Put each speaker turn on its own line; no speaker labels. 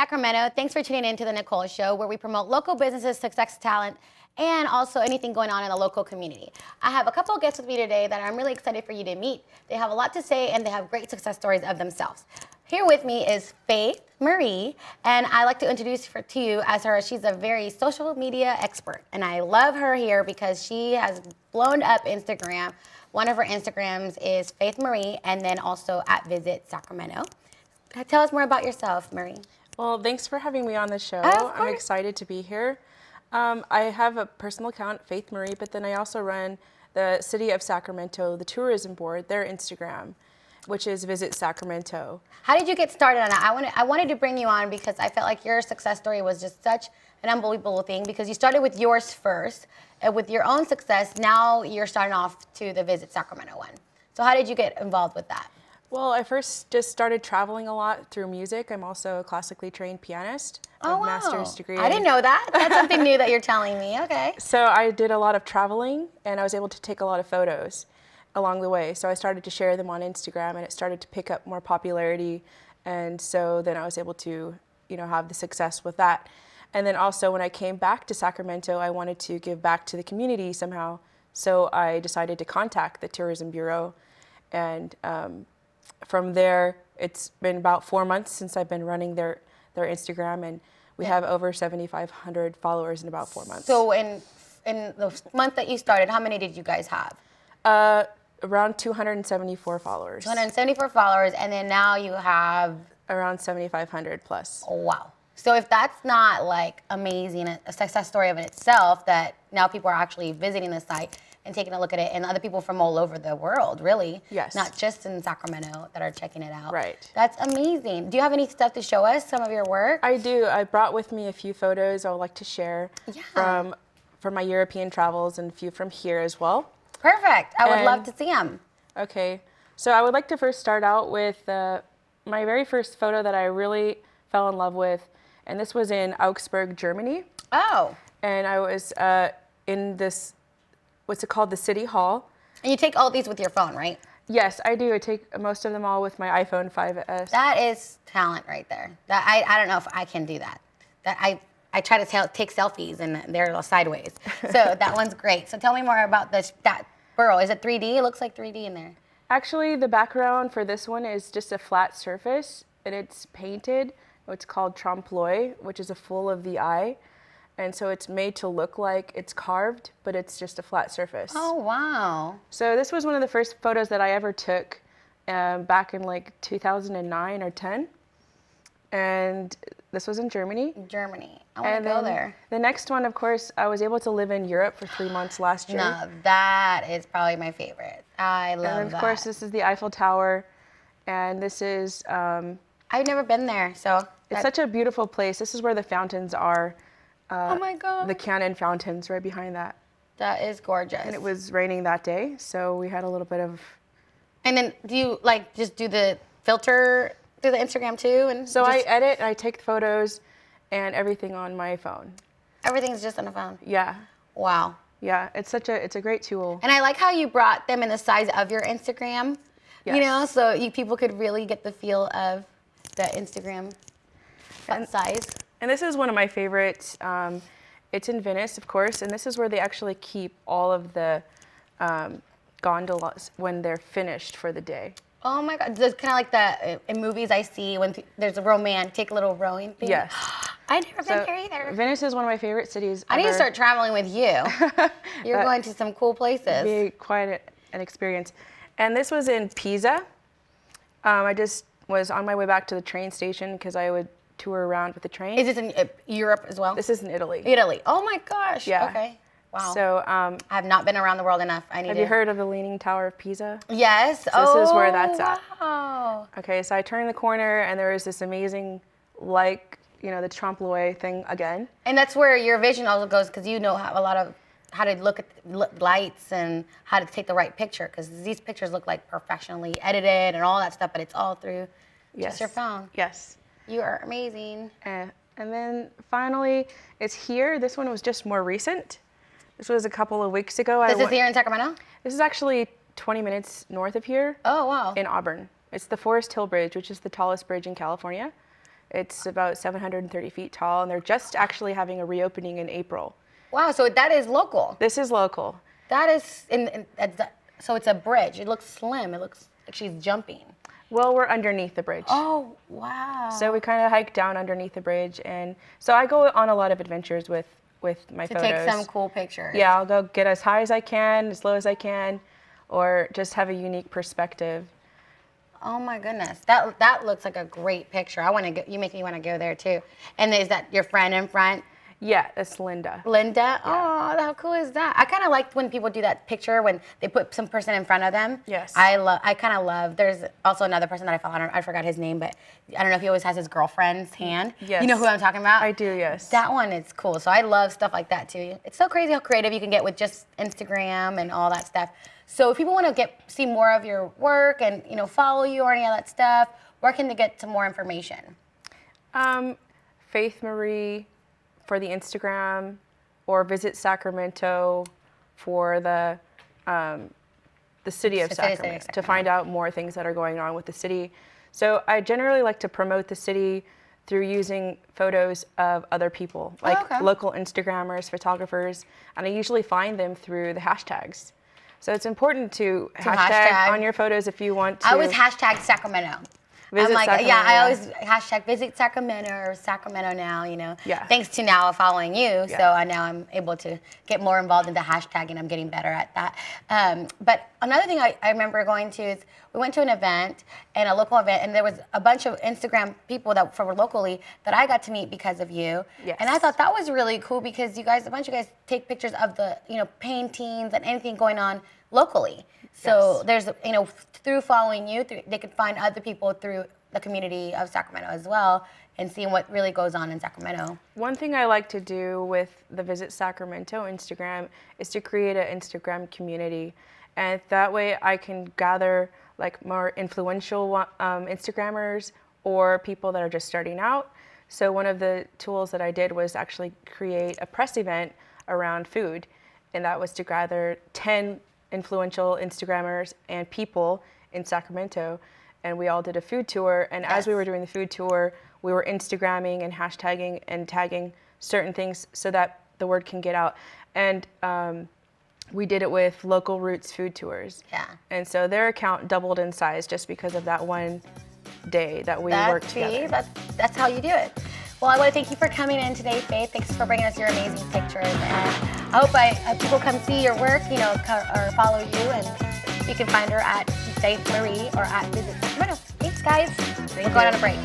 Sacramento. Thanks for tuning in to the Nicole Show, where we promote local businesses, success, talent, and also anything going on in the local community. I have a couple of guests with me today that I'm really excited for you to meet. They have a lot to say, and they have great success stories of themselves. Here with me is Faith Marie, and I like to introduce her to you as her. She's a very social media expert, and I love her here because she has blown up Instagram. One of her Instagrams is Faith Marie, and then also at Visit Sacramento. Tell us more about yourself, Marie.
Well, thanks for having me on the show. I'm excited to be here. I have a personal account, Faith Marie, but then I also run the City of Sacramento, the tourism board, their Instagram, which is Visit Sacramento.
How did you get started on that? I wanted to bring you on because I felt like your success story was just such an unbelievable thing, because you started with yours first, and with your own success, now you're starting off to the Visit Sacramento one. So how did you get involved with that?
Well, I first just started traveling a lot through music. I'm also a classically trained pianist.
Oh, wow.
Master's degree.
I didn't know that. That's something new that you're telling me. Okay.
So I did a lot of traveling, and I was able to take a lot of photos along the way. So I started to share them on Instagram, and it started to pick up more popularity. And so then I was able to, have the success with that. And then also when I came back to Sacramento, I wanted to give back to the community somehow. So I decided to contact the Tourism Bureau, and from there, it's been about 4 months since I've been running their Instagram, and we have over 7,500 followers in about 4 months.
So in the month that you started, how many did you guys have?
Around 274 followers.
274 followers, and then now you have?
Around 7,500 plus.
Oh, wow. So if that's not like amazing, a success story of in itself, that now people are actually visiting the site and taking a look at it, and other people from all over the world, really.
Yes.
Not just in Sacramento that are checking it out.
Right.
That's amazing. Do you have any stuff to show us, some of your work?
I do. I brought with me a few photos I would like to share from my European travels, and a few from here as well.
Perfect. I would love to see them.
Okay. So I would like to first start out with my very first photo that I really fell in love with, and this was in Augsburg, Germany.
Oh.
And I was in this, what's it called, the City Hall.
And you take all these with your phone, right?
Yes, I do. I take most of them all with my iPhone 5S.
That is talent right there. That I don't know if I can do that. I try to take selfies, and they're sideways. So that one's great. So tell me more about that burrow. Is it 3D? It looks like 3D in there.
Actually, the background for this one is just a flat surface, and it's painted. It's called trompe-l'oeil, which is a full of the eye. And so it's made to look like it's carved, but it's just a flat surface.
Oh, wow.
So this was one of the first photos that I ever took back in like 2009 or 10. And this was in Germany.
Germany. I want to go there.
The next one, of course, I was able to live in Europe for 3 months last year.
No, that is probably my favorite. I love that.
And of course, this is the Eiffel Tower. And this is...
I've never been there, so...
It's such a beautiful place. This is where the fountains are.
Oh my God.
The cannon fountains right behind that.
That is gorgeous.
And it was raining that day, so we had a little bit of...
And then do you just do the filter through the Instagram too? And
so I edit, I take photos and everything on my phone.
Everything's just on the phone?
Yeah.
Wow.
Yeah, it's a great tool.
And I like how you brought them in the size of your Instagram.
Yes.
So people could really get the feel of the Instagram size.
And this is one of my favorites. It's in Venice, of course, and this is where they actually keep all of the gondolas when they're finished for the day.
Oh my God, it's kind of like in movies I see when there's a romantic little rowing thing.
Yes.
I've never been there either.
Venice is one of my favorite cities
I need to start traveling with you. You're going to some cool places.
Be quite an experience. And this was in Pisa. I just was on my way back to the train station because I would tour around with the train.
Is this in Europe as well?
This is in Italy.
Italy. Oh my gosh.
Yeah.
Okay. Wow.
So
I have not been around the world enough.
Have you heard of the Leaning Tower of Pisa?
Yes.
So this is where that's at.
Wow.
Okay, so I turned the corner and there was this amazing, the trompe-l'oeil thing again.
And that's where your vision also goes, because you know how to look at lights and how to take the right picture, because these pictures look like professionally edited and all that stuff, but it's all through just your phone.
Yes.
You are amazing.
And then finally, it's here. This one was just more recent. This was a couple of weeks ago.
This is here in Sacramento?
This is actually 20 minutes north of here.
Oh, wow.
In Auburn. It's the Forest Hill Bridge, which is the tallest bridge in California. It's about 730 feet tall, and they're just actually having a reopening in April.
Wow, so that is local.
This is local.
That is, so it's a bridge. It looks slim. It looks like she's jumping.
Well, we're underneath the bridge.
Oh, wow.
So we kind of hike down underneath the bridge, and so I go on a lot of adventures with my photos.
To take some cool pictures.
Yeah, I'll go get as high as I can, as low as I can, or just have a unique perspective.
Oh my goodness, that looks like a great picture. I want to go. You make me want to go there too. And is that your friend in front?
Yeah, that's Linda.
Linda? Yeah. Oh, how cool is that? I kind of like when people do that picture when they put some person in front of them.
Yes.
I kind of love. There's also another person that I follow. I forgot his name, but I don't know if he always has his girlfriend's hand.
Yes.
You know who I'm talking about?
I do, yes.
That one is cool. So I love stuff like that too. It's so crazy how creative you can get with just Instagram and all that stuff. So if people want to see more of your work and follow you or any of that stuff, where can they get some more information?
Faith Marie for the Instagram, or visit Sacramento for the city of Sacramento to find out more things that are going on with the city. So I generally like to promote the city through using photos of other people, like local Instagrammers, photographers, and I usually find them through the hashtags. So it's important to hashtag on your photos if you want to.
I always hashtag Sacramento. I'm like,
Sacramento,
yeah, I always hashtag visit Sacramento or Sacramento now,
Yeah.
Thanks to now following you, so now I'm able to get more involved in the hashtag, and I'm getting better at that. But another thing I remember going to is we went to an event, and a local event, and there was a bunch of Instagram people that were locally that I got to meet because of you.
Yes.
And I thought that was really cool because a bunch of you guys take pictures of the, paintings and anything going on locally. So there's, through following you, they could find other people through the community of Sacramento as well and seeing what really goes on in Sacramento.
One thing I like to do with the Visit Sacramento Instagram is to create an Instagram community. And that way I can gather like more influential Instagrammers or people that are just starting out. So one of the tools that I did was actually create a press event around food. And that was to gather 10 influential Instagrammers and people in Sacramento, and we all did a food tour. And as we were doing the food tour, we were Instagramming and hashtagging and tagging certain things so that the word can get out. And we did it with Local Roots Food Tours.
Yeah.
And so their account doubled in size just because of that one day that we worked together.
That's how you do it. Well, I want to thank you for coming in today, Faith. Thanks for bringing us your amazing pictures. And I hope people come see your work, or follow you. And you can find her at Faith Marie or at Visit Sacramento. Thanks, guys. We're going on a break.